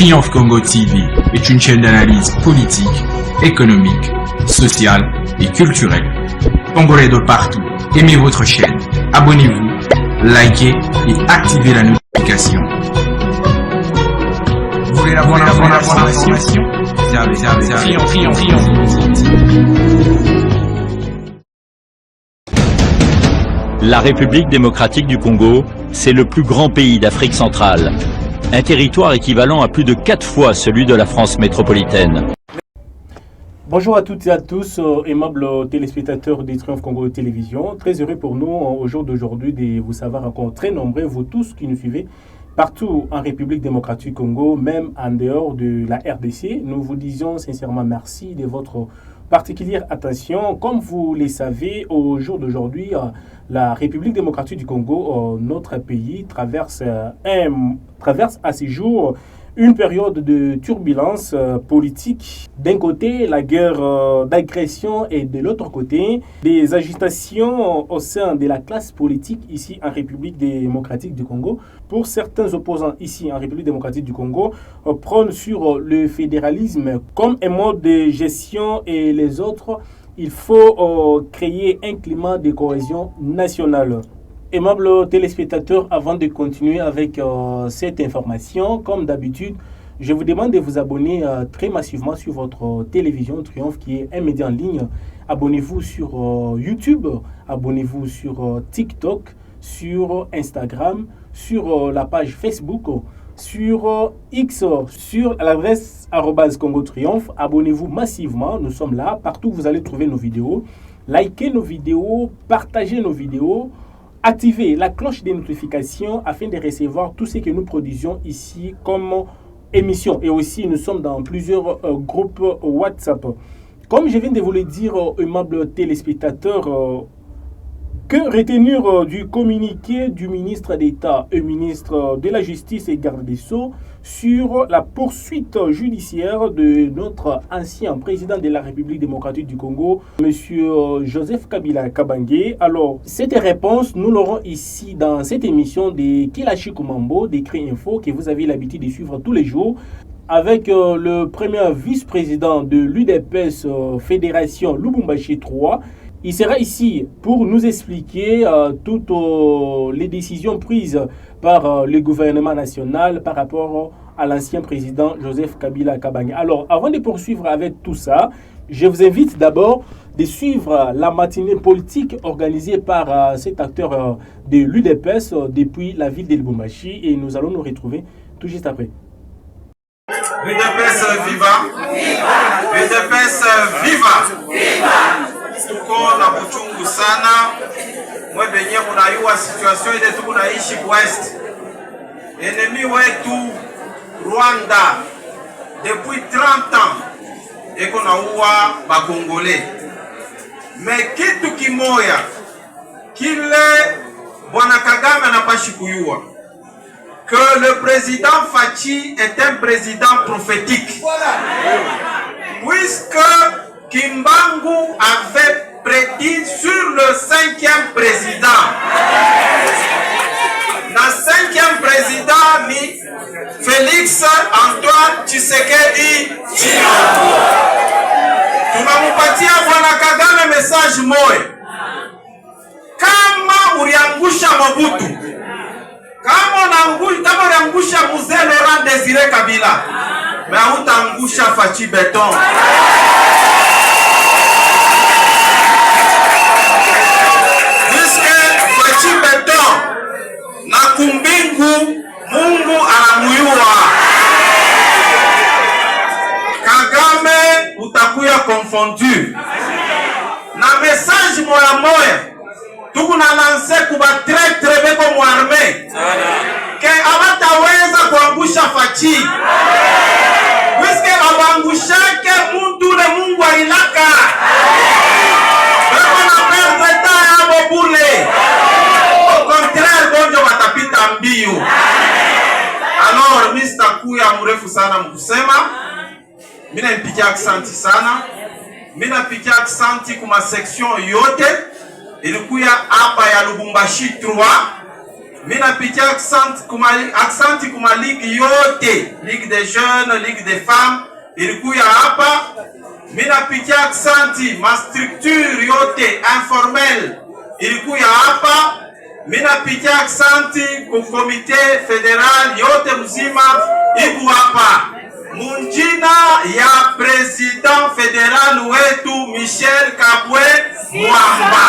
Triomphe Congo TV est une chaîne d'analyse politique, économique, sociale et culturelle. Congolais de partout, aimez votre chaîne, abonnez-vous, likez et activez la notification. Vous voulez la bonne information? La République démocratique du Congo, c'est le plus grand pays d'Afrique centrale. Un territoire équivalent à plus de 4 fois celui de la France métropolitaine. Bonjour à toutes et à tous, aimables téléspectateurs des Triomphe Congo Télévision. Très heureux pour nous au jour d'aujourd'hui de vous savoir encore très nombreux, vous tous qui nous suivez partout en République démocratique du Congo, même en dehors de la RDC. Nous vous disons sincèrement merci de votre particulière attention. Comme vous le savez, au jour d'aujourd'hui, la République démocratique du Congo, notre pays, traverse à ce jour une période de turbulence politique. D'un côté, la guerre d'agression et de l'autre côté, des agitations au sein de la classe politique ici en République démocratique du Congo. Pour certains opposants ici en République démocratique du Congo, prônent sur le fédéralisme comme un mode de gestion et les autres, il faut créer un climat de cohésion nationale. Aimables téléspectateurs, avant de continuer avec cette information, comme d'habitude, je vous demande de vous abonner très massivement sur votre télévision Triomphe, qui est un média en ligne. Abonnez-vous sur YouTube, abonnez-vous sur TikTok, sur Instagram, sur la page Facebook, sur X, sur l'adresse @Congo Triomphe. Abonnez-vous massivement, nous sommes là, partout vous allez trouver nos vidéos. Likez nos vidéos, partagez nos vidéos. Activez la cloche des notifications afin de recevoir tout ce que nous produisons ici comme émission. Et aussi, nous sommes dans plusieurs groupes WhatsApp. Comme je viens de vous le dire, aimables téléspectateurs, que retenir du communiqué du ministre d'État et ministre de la Justice et garde des Sceaux sur la poursuite judiciaire de notre ancien président de la République démocratique du Congo, M. Joseph Kabila Kabange? Alors, cette réponse, nous l'aurons ici dans cette émission de Kilashi Kumambo, d'Écrit Info, que vous avez l'habitude de suivre tous les jours, avec le premier vice-président de l'UDPS Fédération Lubumbashi 3. Il sera ici pour nous expliquer toutes les décisions prises par le gouvernement national par rapport à l'ancien président Joseph Kabila Kabange. Alors, avant de poursuivre avec tout ça, je vous invite d'abord de suivre la matinée politique organisée par cet acteur de l'UDPS depuis la ville de Lubumbashi, et nous allons nous retrouver tout juste après. UDPS viva! UDPS viva! Tuko na buchungu sana mwe benye kunayua situation ile tuko naishi West. Enemi wetu Rwanda depuis 30 ans eko naua bakongole. Mais kitu kimoya kile bwana Kagame anapashi kuyua que le président Fachi est un président prophétique. Puisque Kimbangu avait prédit sur le 5e président. Le 5e président ni Félix Antoine Tshisekedi Tshilombo. Tunamupatia bwana Kagame message moja. Kama uliangusha Mobutu, kama uliangusha Mzee Laurent Désiré Kabila, mais utaangusha Fachi Beton. Na kumbingu Mungu anamuyua. Kagame utakuya confondu. Na message moya moya tuku na lance kuba très beko mu armée ke abataweza kuangusha Fachi. Puisque abangushake muntu le Mungu alilaka. Beko na perdre ta yabo bule. Mbio. Alors, Mr. Kuya mrefu sana mkusema. Mina nipikia aksanti sana. Mina nipikia aksanti kuma section yote. Ilikuya hapa ya Lubumbashi 3. minapitia aksanti kuma ligi yote, ligue des jeunes, ligue des femmes ilikuya hapa. Minapitia aksanti ma structure yote informel ilikuya hapa. Minapitia aksanti ku komite federal yote mzima iku hapa. Munjina ya president federal wetu Michel Kabwe Mwamba.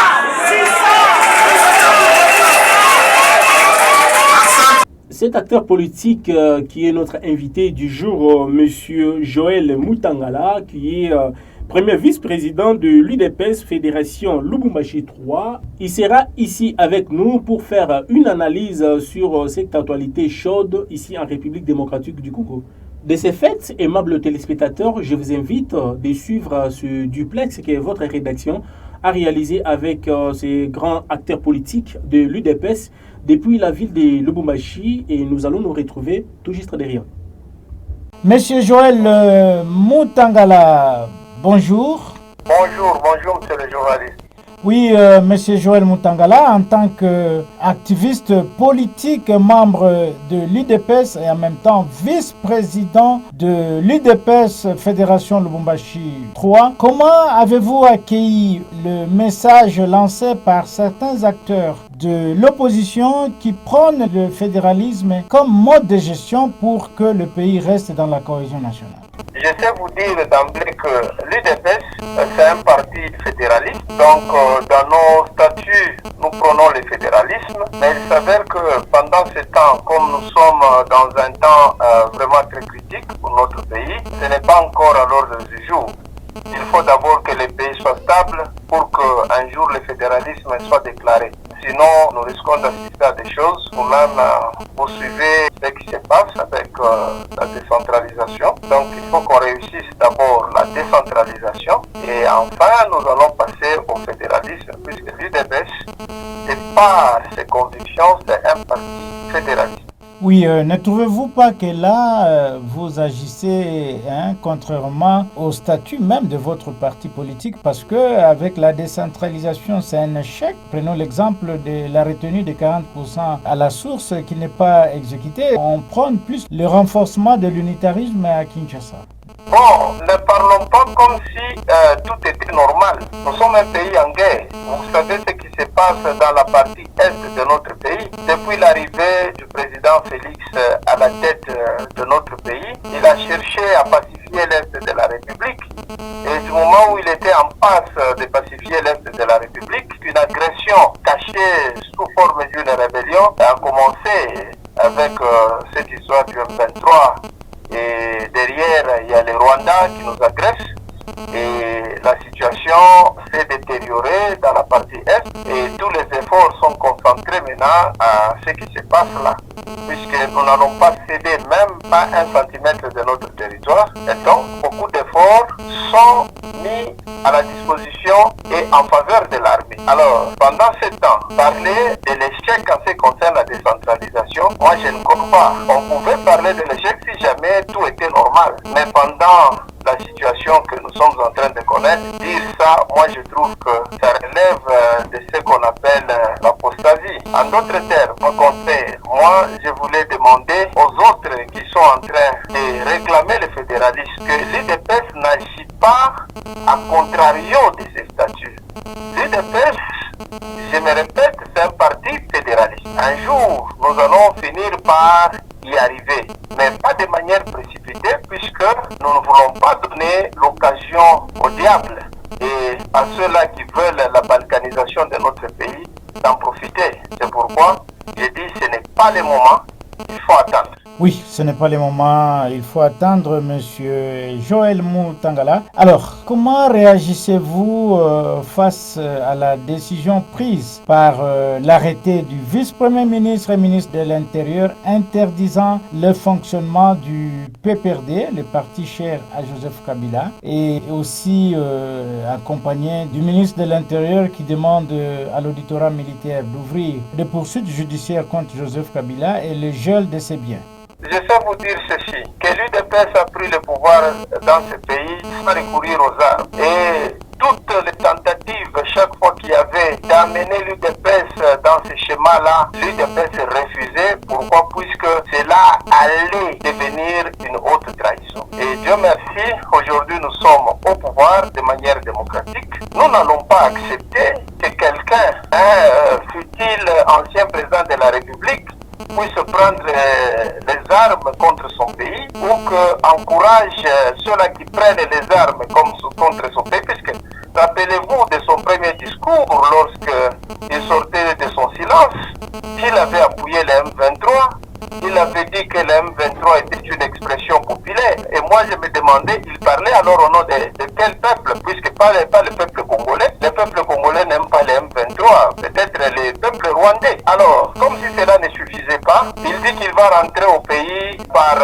Cet acteur politique qui est notre invité du jour, Monsieur Joël Mutangala, qui est premier vice-président de l'UDPS Fédération Lubumbashi 3. Il sera ici avec nous pour faire une analyse sur cette actualité chaude ici en République démocratique du Congo. De ces faits, aimables téléspectateurs, je vous invite de suivre ce duplex qui est votre rédaction a réalisé avec ces grands acteurs politiques de l'UDPS depuis la ville de Lubumbashi, et nous allons nous retrouver tout juste derrière. Monsieur Joël Mutangala, bonjour. Bonjour, monsieur le journaliste. Oui, monsieur Joël Mutangala, en tant qu'activiste politique, membre de l'UDPS et en même temps vice-président de l'UDPS Fédération Lubumbashi 3, comment avez-vous accueilli le message lancé par certains acteurs de l'opposition qui prônent le fédéralisme comme mode de gestion pour que le pays reste dans la cohésion nationale? Je sais vous dire d'emblée que l'UDPS, c'est un parti fédéraliste. Donc, dans nos statuts, nous prenons le fédéralisme. Mais il s'avère que pendant ce temps, comme nous sommes dans un temps vraiment très critique pour notre pays, ce n'est pas encore à l'ordre du jour. Il faut d'abord que le pays soit stable pour qu'un jour le fédéralisme soit déclaré. Sinon, nous risquons d'assister à des choses. Vous-même, vous suivez ce qui se passe avec la décentralisation. Donc, il faut qu'on réussisse d'abord la décentralisation. Et enfin, nous allons passer au fédéralisme, puisque l'UDPS, de par ses convictions, c'est un parti fédéraliste. Oui, ne trouvez-vous pas que là, vous agissez contrairement au statut même de votre parti politique, parce que avec la décentralisation, c'est un échec. Prenons l'exemple de la retenue de 40% à la source qui n'est pas exécutée. On prône plus le renforcement de l'unitarisme à Kinshasa. Bon, ne parlons pas comme si tout était normal. Nous sommes un pays en guerre. Vous savez ce qui se passe dans la partie est de notre pays. Depuis l'arrivée du président Félix à la tête de notre pays, il a cherché à pacifier l'est de la République. Et du moment où il était en passe de pacifier l'est de la République, une agression cachée sous forme d'une rébellion a commencé avec cette histoire du M23. Et derrière, il y a les Rwandais qui nous agressent. Et la situation s'est détériorée dans la partie Est. Et tous les efforts sont concentrés maintenant à ce qui se passe là. Puisque nous n'allons pas céder même pas un centimètre de notre territoire. Et donc, beaucoup d'efforts sont mis à la disposition et en faveur de l'armée. Alors, pendant ce temps, parler de l'échec en ce qui concerne la décentralisation, moi je ne crois pas. On pouvait parler de l'échec si jamais tout était normal. Mais pendant la situation que nous sommes en train de connaître, dire ça, moi je trouve que ça relève de ce qu'on appelle l'apostasie. En d'autres termes, au contraire, moi je voulais demander aux autres qui sont en train de réclamer le fédéralisme que l'UDPS n'agit pas à contrario de ces statuts. L'UDPS, je me répète, c'est un parti fédéraliste. Un jour, nous allons finir par y arriver, mais pas de manière précipitée, puisque nous ne voulons pas donner l'occasion au diable et à ceux-là qui veulent la balkanisation de notre pays d'en profiter. C'est pourquoi je dis que ce n'est pas le moment, il faut attendre. Oui, ce n'est pas le moment, il faut attendre, monsieur Joël Mutangala. Alors, comment réagissez-vous face à la décision prise par l'arrêté du vice-premier ministre et ministre de l'Intérieur interdisant le fonctionnement du PPRD, le parti cher à Joseph Kabila, et aussi accompagné du ministre de l'Intérieur qui demande à l'auditorat militaire d'ouvrir des poursuites judiciaires contre Joseph Kabila et le gel de ses biens? Je sais vous dire ceci, que l'UDPS a pris le pouvoir dans ce pays sans recourir aux armes. Et toutes les tentatives, chaque fois qu'il y avait d'amener l'UDPS dans ce schéma-là, l'UDPS refusait. Pourquoi? Puisque cela allait devenir une haute trahison. Et Dieu merci, aujourd'hui nous sommes au pouvoir de manière démocratique. Nous n'allons pas accepter que quelqu'un, fût-il ancien président de la République, puisse prendre les armes contre son pays ou qu'encourage ceux-là qui prennent les armes contre son pays, puisque rappelez-vous de son premier discours lorsqu'il sortait de son silence, il avait appuyé le M23, il avait dit que le M23 était une expression populaire. Et moi je me demandais, il parlait alors au nom de quel peuple, puisque pas le peuple congolais. Le peuple congolais n'aime pas le M23, peut-être le peuple rwandais. Alors, comme si cela ne suffisait pas, il dit qu'il va rentrer au pays par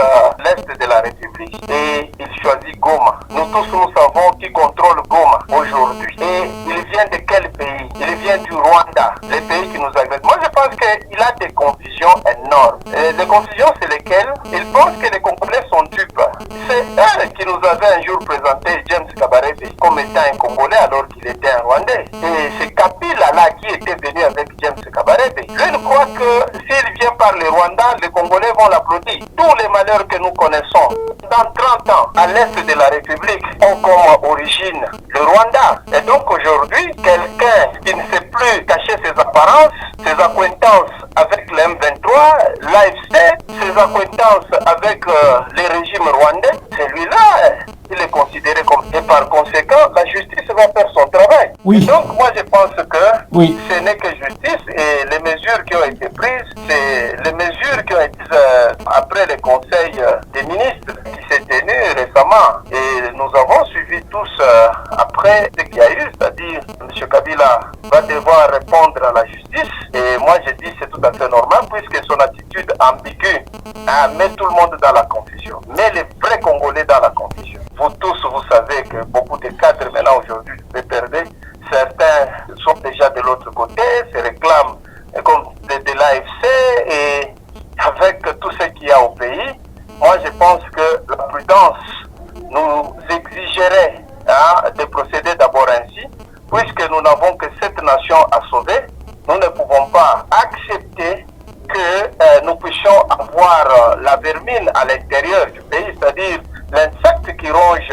l'Est de la République. Et il choisit Goma. Nous tous nous savons qui contrôle Goma aujourd'hui. Et il vient de quel pays? Il vient du Rwanda, le pays qui nous agresse. Moi je pense qu'il a des confusions énormes. Les confusions, c'est lesquelles? Il pense que les Congolais sont dupes. C'est elle qui nous avait un jour présenté James Kabarebe comme étant un Congolais alors qu'il était un Rwandais. Et c'est Kabila là qui était venu avec James Kabarebe. Lui, il croit que s'il vient par le Rwanda, les Congolais vont l'applaudir. Tous les malheurs que nous connaissons dans 30 ans à l'est de la République ont comme origine le Rwanda. Et donc aujourd'hui, quelqu'un qui ne sait plus cacher ses apparences, ses acquaintances avec le M23, l'AFC, ses acquaintances avec les régimes rwandais, celui-là, il est considéré comme... Et par conséquent, la justice va faire son travail. Oui. Et donc moi je pense que Oui. ce n'est que justice et les mesures qui ont été prises, c'est les mesures qui ont été après le conseil des ministres qui s'est tenu récemment. Et nous avons suivi tous après ce qu'il y a eu, c'est-à-dire M. Kabila va devoir répondre à la justice. Et moi je dis c'est tout à fait normal puisque son attitude ambiguë met tout le monde dans la confusion, met les vrais Congolais dans la confusion. Vous tous, vous savez que beaucoup de cadres maintenant aujourd'hui du PPRD, certains sont déjà de l'autre côté, se réclament comme de l'AFC et avec tout ce qu'il y a au pays, moi je pense que la prudence nous exigerait de procéder d'abord ainsi, puisque nous n'avons que cette nation à sauver, nous ne pouvons pas accepter que nous puissions avoir la vermine à l'intérieur du pays, c'est-à-dire l'insecte qui ronge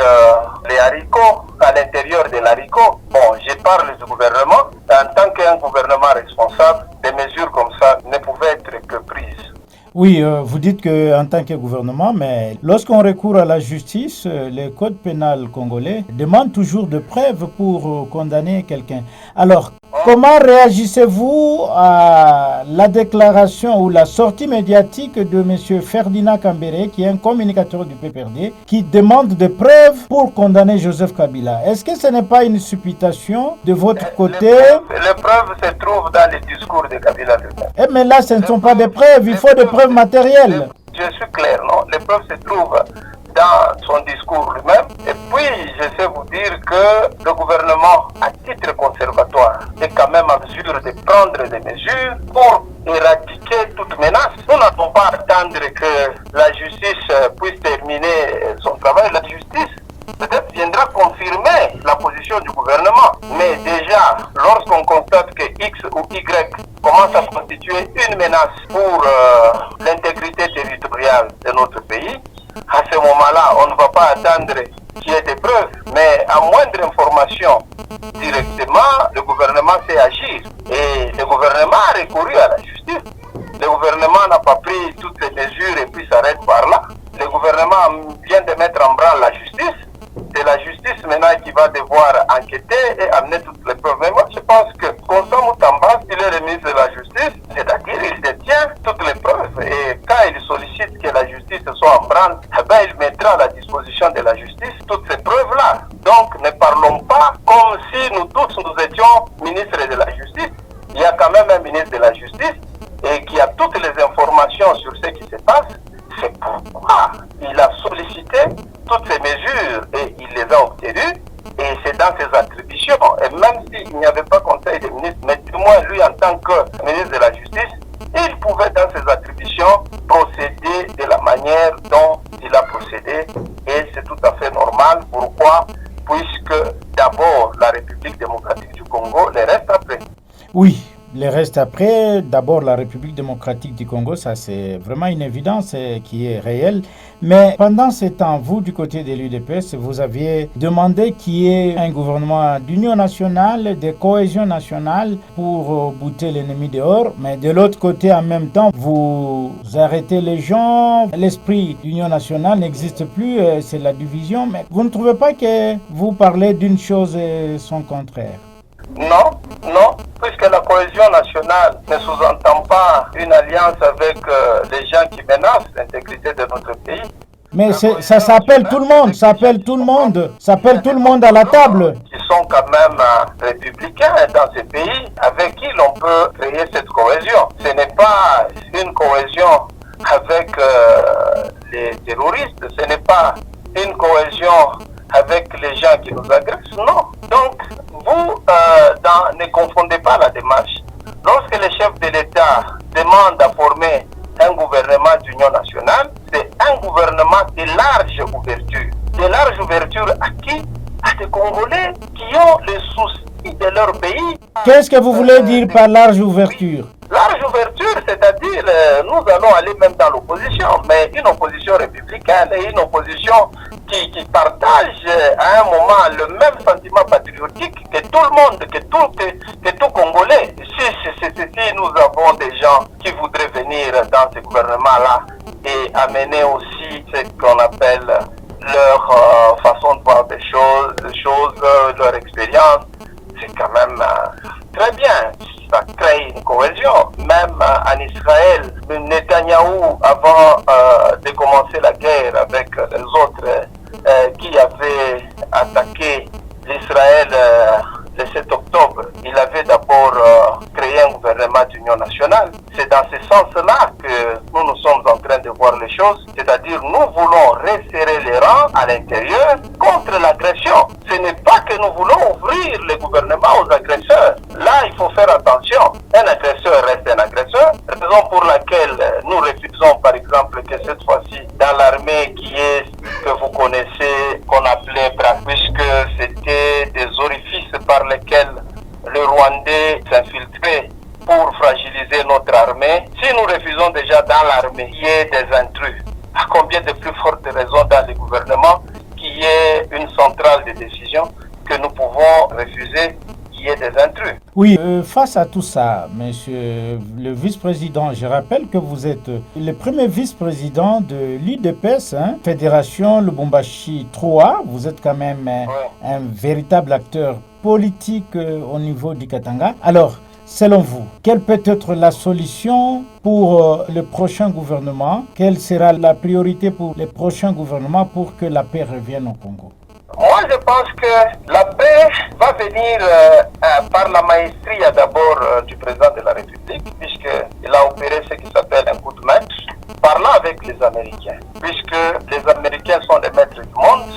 les haricots à l'intérieur des haricots. Bon, je parle du gouvernement. En tant qu'un gouvernement responsable, des mesures comme ça ne pouvaient être que prises. Oui, vous dites qu'en tant que gouvernement, mais lorsqu'on recourt à la justice, le code pénal congolais demande toujours de preuves pour condamner quelqu'un. Alors, comment réagissez-vous à la déclaration ou la sortie médiatique de M. Ferdinand Kambere, qui est un communicateur du PPRD, qui demande des preuves pour condamner Joseph Kabila? Est-ce que ce n'est pas une supputation de votre côté? Les preuves se trouvent dans les discours de Kabila lui-même. Eh, mais là, ce ne sont pas des preuves, il faut des preuves matérielles. Je suis clair, non? Les preuves se trouvent dans son discours lui-même. Et puis, je sais vous dire que le gouvernement, à titre conservatoire, est quand même en mesure de prendre des mesures pour éradiquer toute menace. Nous n'allons pas attendre que la justice puisse terminer son travail. La justice peut-être viendra confirmer la position du gouvernement. Mais déjà, lorsqu'on constate que X ou Y commence à constituer une menace pour l'intégrité territoriale de notre pays, à ce moment-là, on ne va pas attendre qu'il y ait des preuves, mais à moindre information, directement, le gouvernement sait agir. Et le gouvernement a recouru à la justice. Le gouvernement n'a pas pris toutes les mesures et puis s'arrête par là. Le gouvernement vient de mettre en branle la justice. C'est la justice maintenant qui va devoir enquêter et amener toutes les preuves. Mais moi, je pense que Constant Moutamba, il est le ministre de la Justice, c'est-à-dire il détient toutes les preuves. Et quand il sollicite que la justice soit en branle, eh ben, il mettra à la disposition de la justice toutes ces preuves-là. Donc, ne parlons pas comme si nous tous nous étions ministres de la Justice. Il y a quand même un ministre de la Justice et qui a toutes les informations sur ce qui se passe. C'est pourquoi il a sollicité toutes ces mesures et il les a obtenues. Et c'est dans ses attributions. Et même s'il n'y avait pas conseil des ministres, mais du moins lui en tant que ministre de la Justice, il pouvait dans ses attributions procéder de la manière dont il a procédé. Et c'est tout à fait normal. Pourquoi? Puisque d'abord la République démocratique du Congo, le reste après. Oui, le reste après, d'abord la République démocratique du Congo, ça c'est vraiment une évidence qui est réelle. Mais pendant ce temps, vous du côté de l'UDPS, vous aviez demandé qu'il y ait un gouvernement d'union nationale, de cohésion nationale pour bouter l'ennemi dehors. Mais de l'autre côté, en même temps, vous arrêtez les gens. L'esprit d'union nationale n'existe plus, c'est la division. Mais vous ne trouvez pas que vous parlez d'une chose et son contraire? Non, non, puisque la cohésion nationale ne sous-entend pas une alliance avec les gens qui menacent l'intégrité de notre pays. Mais ça s'appelle tout le monde, ça appelle tout le monde à la table. Qui sont quand même républicains dans ces pays avec qui l'on peut créer cette cohésion. Ce n'est pas une cohésion avec les terroristes, ce n'est pas une cohésion avec les gens qui nous agressent, non. Donc, vous ne confondez pas la démarche. Lorsque le chef de l'État demande à former un gouvernement d'union nationale, c'est un gouvernement de large ouverture. De large ouverture à qui? À des Congolais qui ont les soucis de leur pays. Qu'est-ce que vous voulez dire par large ouverture? Large ouverture, c'est-à-dire nous allons aller même dans l'opposition, mais une opposition républicaine et une opposition qui partage à un moment le même sentiment patriotique que tout le monde, que tout Congolais. Si nous avons des gens qui voudraient venir dans ce gouvernement-là et amener aussi ce qu'on appelle leur façon de voir des choses, leur expérience, c'est quand même très bien. Ça crée une cohésion. Même en Israël, Netanyahou, avant de commencer la guerre avec les autres qui avaient attaqué l'Israël le 7 octobre, il avait d'abord créé un gouvernement d'union nationale. C'est dans ce sens-là que nous sommes en train de voir les choses, c'est-à-dire nous voulons resserrer les rangs à l'intérieur contre l'agression. Ce n'est pas que nous voulons ouvrir le gouvernement aux agresseurs. Là, il faut faire attention. Un agresseur reste un agresseur, raison pour laquelle nous refusons par exemple que cette fois-ci, dans l'armée que vous connaissez, qu'on appelait BRAC, puisque c'était des orifices par lesquels le Rwandais s'infiltrait pour fragiliser notre armée. Si nous refusons déjà dans l'armée qu'il y ait des intrus, à combien de plus fortes raisons dans le gouvernement qu'il y ait une centrale de décision que nous pouvons refuser qu'il y ait des intrus. Oui, face à tout ça, monsieur le vice-président, je rappelle que vous êtes le premier vice-président de l'UDPS, Fédération Lubumbashi 3. Vous êtes quand même un véritable acteur politique au niveau du Katanga. Alors, selon vous, quelle peut être la solution pour le prochain gouvernement? Quelle sera la priorité pour le prochain gouvernement pour que la paix revienne au Congo? Moi, je pense que la paix va venir par la maestrie d'abord du président de la République, puisqu'il a opéré ce qui s'appelle un coup de maître, parlant avec les Américains, puisque les Américains sont les maîtres du monde.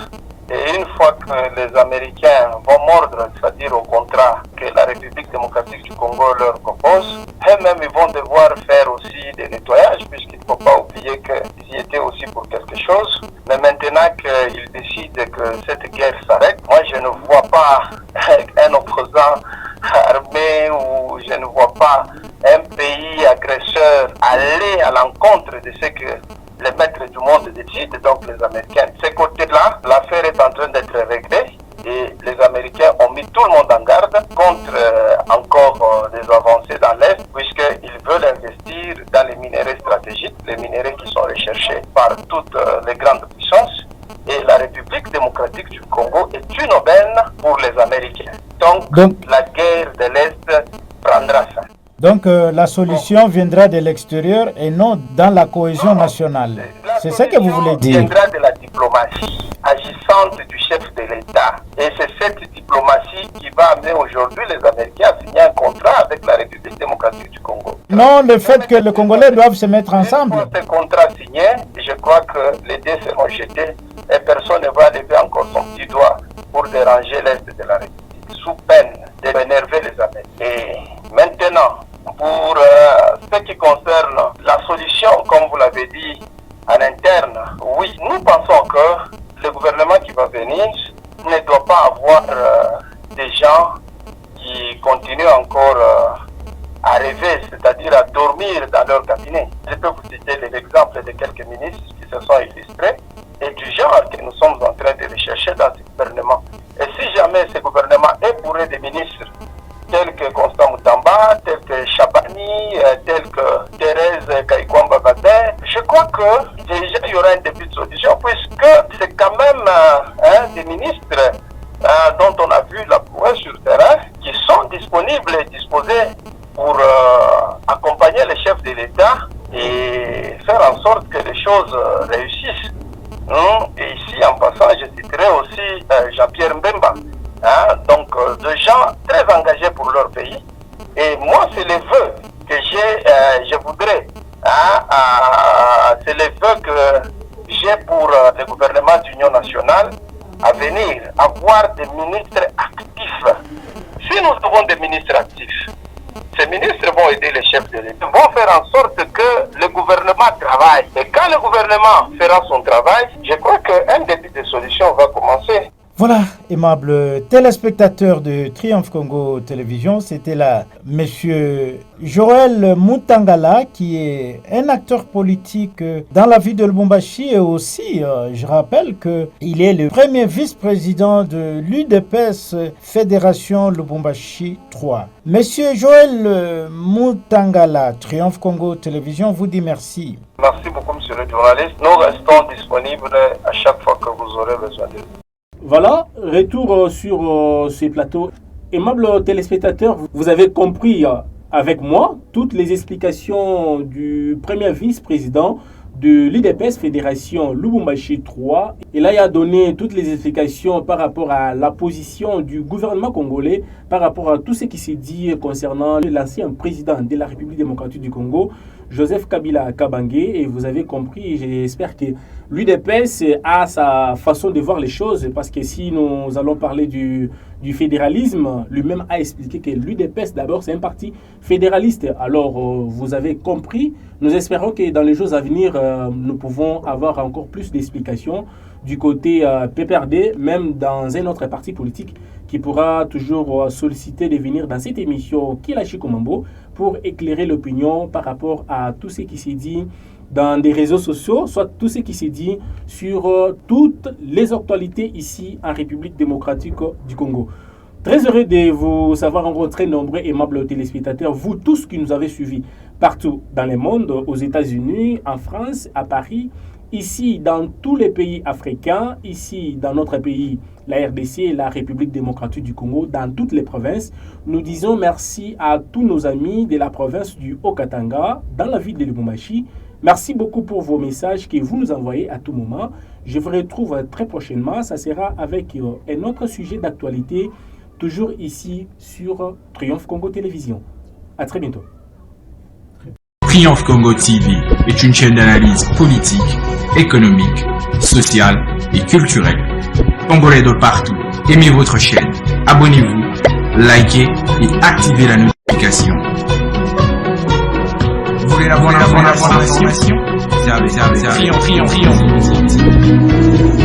Et une fois que les Américains vont mordre, c'est-à-dire au contrat que la République démocratique du Congo leur propose, eux-mêmes ils vont devoir faire aussi des nettoyages, puisqu'il ne faut pas oublier qu'ils y étaient aussi pour quelque chose. Mais maintenant qu'ils décident que cette guerre s'arrête, moi je ne vois pas un opposant armé ou je ne vois pas un pays agresseur aller à l'encontre de ce que les maîtres du monde décident, donc les Américains. De ce côté-là, l'affaire est en train d'être réglée et les Américains ont mis tout le monde en garde contre encore des avancées dans l'Est, puisqu'ils veulent investir dans les minéraux stratégiques, les minéraux qui sont recherchés par toutes les grandes puissances. Et la République démocratique du Congo est une aubaine pour les Américains. Donc la guerre de l'Est prendra fin. Donc la solution viendra de l'extérieur et non dans la cohésion nationale. C'est ça que vous voulez dire? Viendra de la diplomatie agissante du chef de l'État. Et c'est cette diplomatie qui va amener aujourd'hui les Américains à signer un contrat avec la République démocratique du Congo. Non, le fait que les Congolais doivent se mettre ensemble. Pour ce contrat signé, je crois que les dés seront jetés et personne ne va lever encore son petit doigt pour déranger l'Est de la République, sous peine d'énerver les Américains. Et maintenant, pour ce qui concerne la solution, comme vous l'avez dit, en interne, oui, nous pensons que le gouvernement qui va venir ne doit pas avoir des gens qui continuent encore l'exemple de quelques ministres qui se sont illustrés et du genre que nous sommes en train de rechercher dans ce gouvernement. Et si jamais ce gouvernement est bourré de ministres tels que Constant Moutamba, tels que Chabani, tels que Thérèse Kaikwamba Bazin, je crois que déjà il y aura un début de solution puisque c'est quand même des ministres dont on a vu la prouesse sur le terrain qui sont disponibles et disposés pour accompagner les chefs de l'État et faire en sorte que les choses réussissent. Et ici, en passant, je citerai aussi Jean-Pierre Mbemba. Donc, de gens très engagés pour leur pays. Et moi, c'est les vœux que je voudrais. C'est les vœux que j'ai pour le gouvernement d'Union nationale à venir, avoir des ministres actifs. Si nous avons des ministres actifs, ces ministres vont aider les chefs de l'État, vont faire en sorte que le gouvernement travaille. Et quand le gouvernement fera son travail, je crois qu'un début de solution va commencer. Voilà, aimables téléspectateurs de Triomphe Congo Télévision, c'était là Monsieur Joël Moutangala, qui est un acteur politique dans la ville de Lubumbashi et aussi, je rappelle qu'il est le premier vice-président de l'UDPS Fédération Lubumbashi 3. Monsieur Joël Moutangala, Triomphe Congo Télévision vous dit merci. Merci beaucoup, monsieur le journaliste. Nous restons disponibles à chaque fois que vous aurez besoin de nous. Voilà, retour sur ces plateaux. Aimables téléspectateurs, vous avez compris avec moi toutes les explications du premier vice-président de l'UDPS Fédération Lubumbashi 3. Et là, il a donné toutes les explications par rapport à la position du gouvernement congolais, par rapport à tout ce qui s'est dit concernant l'ancien président de la République démocratique du Congo, Joseph Kabila Kabange. Et vous avez compris, j'espère que l'UDPS a sa façon de voir les choses, parce que si nous allons parler du fédéralisme, lui-même a expliqué que l'UDPS d'abord c'est un parti fédéraliste. Alors vous avez compris, nous espérons que dans les jours à venir, nous pouvons avoir encore plus d'explications du côté PPRD, même dans un autre parti politique qui pourra toujours solliciter de venir dans cette émission Kilashi Komambo pour éclairer l'opinion par rapport à tout ce qui s'est dit dans des réseaux sociaux, soit tout ce qui s'est dit sur toutes les actualités ici en République démocratique du Congo. Très heureux de vous savoir rencontrer, nombreux aimables téléspectateurs, vous tous qui nous avez suivis partout dans le monde, aux États-Unis, en France, à Paris, ici dans tous les pays africains, ici dans notre pays, la RDC, la République démocratique du Congo, dans toutes les provinces. Nous disons merci à tous nos amis de la province du Haut-Katanga, dans la ville de Lubumbashi. Merci beaucoup pour vos messages que vous nous envoyez à tout moment. Je vous retrouve très prochainement. Ça sera avec un autre sujet d'actualité, toujours ici sur Triomphe Congo Télévision. À très bientôt. Triomphe Congo TV est une chaîne d'analyse politique, économique, sociale et culturelle. Congolais de partout, aimez votre chaîne, abonnez-vous, likez et activez la notification. Vous voulez la bonne information? Triomphe.